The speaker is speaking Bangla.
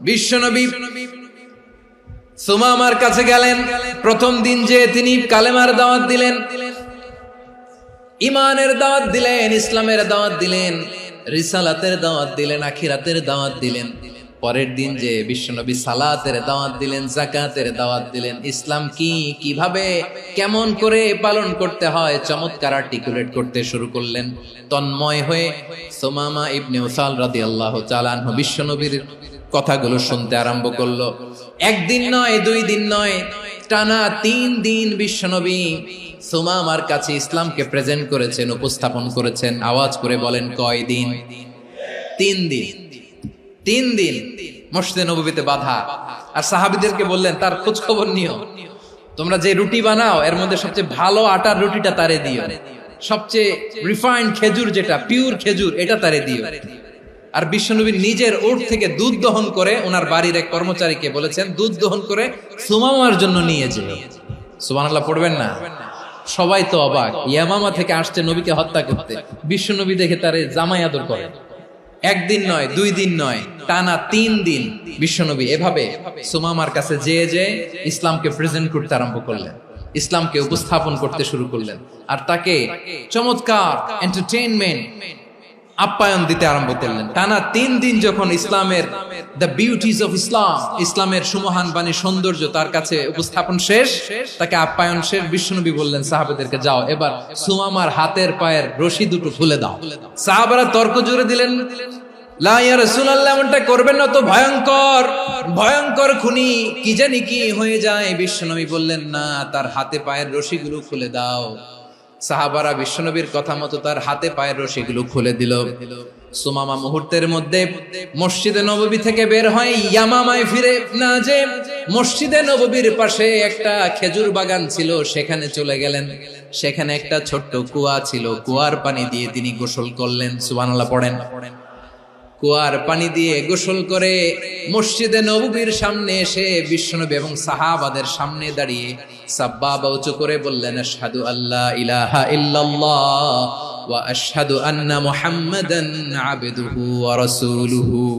বিশ্বনবী সুমামার কাছে গেলেন। প্রথম দিন যে তিনি কালেমার দাওয়াত দিলেন, ইমানের দাওয়াত দিলেন, ইসলামের দাওয়াত দিলেন, রিসালাতের দাওয়াত দিলেন, আখিরাতের দাওয়াত দিলেন। পরের দিন যে বিশ্বনবী সালাতের দাওয়াত দিলেন, যাকাতের দাওয়াত দিলেন, ইসলাম কি, কিভাবে, কেমন করে পালন করতে হয় চমৎকার আর্টিকুলেট করতে শুরু করলেন। তন্ময় হয়ে সুমামা ইবনে উসাল রাদিয়াল্লাহু তাআলা আনহু বিশ্বনবীর কথাগুলো শুনতে আরম্ভ করলো। একদিন নয়, 2 দিন নয়, টানা 3 দিন বিশ্বনবী সুমামার কাছে ইসলামকে প্রেজেন্ট করেছেন, উপস্থাপন করেছেন। আওয়াজ করে বলেন, কয় দিন? 3 দিন। 3 দিন মসজিদে নববীতে বাধা। আর সাহাবীদেরকে বললেন, তার খোঁজ খবর নিও, তোমরা যে রুটি বানাও এর মধ্যে সবচেয়ে ভালো আটার রুটিটা তারে দিও, সবচেয়ে রিফাইন্ড খেজুর, যেটা পিওর খেজুর, এটা তারে দিও। আর বিশ্বনবী নিজের উট থেকে দুধ দহন করে ওনার বাড়ির এক কর্মচারীকে বলেছেন, দুধ দহন করে সুমামার জন্য নিয়ে যেও। সুবহানাল্লাহ পড়বেন না? সবাই তো অবাক, ইয়ামামা থেকে আসছে নবীকে হত্যা করতে, বিশ্বনবী দেখে তারে জামাই আদর করে। একদিন নয়, 2 দিন নয়, টানা 3 দিন বিশ্বনবী এভাবে সুমামার কাছে যেয়ে ইসলামকে প্রেজেন্ট করতে আরম্ভ করলেন, ইসলামকে উপস্থাপন করতে শুরু করলেন। আর তাকে চমৎকার এন্টারটেইনমেন্ট, আপ্যায়ন দিতে আরম্ভ করলেন। টানা 3 দিন যখন ইসলামের দ্য বিউটিজ অফ ইসলাম, ইসলামের সুমহান বাণী, সৌন্দর্য তার কাছে উপস্থাপন শেষ, তাকে আপ্যায়ন শেষ, বিশ্বনবী বললেন সাহাবাদেরকে, যাও এবার সুমামার হাতের পায়ের রশি দুটো খুলে দাও। সাহাবারা তর্ক জুড়ে দিলেন, লা ইয়া রাসূলুল্লাহ, এমনটা করবেন না, তো ভয়ঙ্কর ভয়ঙ্কর খুনি, কি জানি কি হয়ে যায়। বিশ্বনবী বললেন, না, তার হাতে পায়ের রশিগুলো খুলে দাও। সাহাবারা বিশ্বনবীর কথা মতো তার হাতে পায়ের রশিগুলো খুলে দিল। সুমামা মুহূর্তের মধ্যে মসজিদে নববী থেকে বের হয়, ইয়ামামায় ফিরে না যে মসজিদে নববীর পাশে একটা খেজুর বাগান ছিল, সেখানে চলে গেলেন। সেখানে একটা ছোট্ট কুয়া ছিল, কুয়ার পানি দিয়ে তিনি গোসল করলেন। সুবহানাল্লাহ পড়েন। কুয়ার পানি দিয়ে গোসল করে মসজিদে নববীর সামনে এসে বিশ্বনবী এবং সাহাবাদের সামনে দাঁড়িয়ে সাব্বাবা উঁচু করে বললেন, আশহাদু আল্লা ইলাহা ইল্লাল্লাহ ওয়া আশহাদু আন্না মুহাম্মাদান আবদুহু ওয়া রাসূলুহু।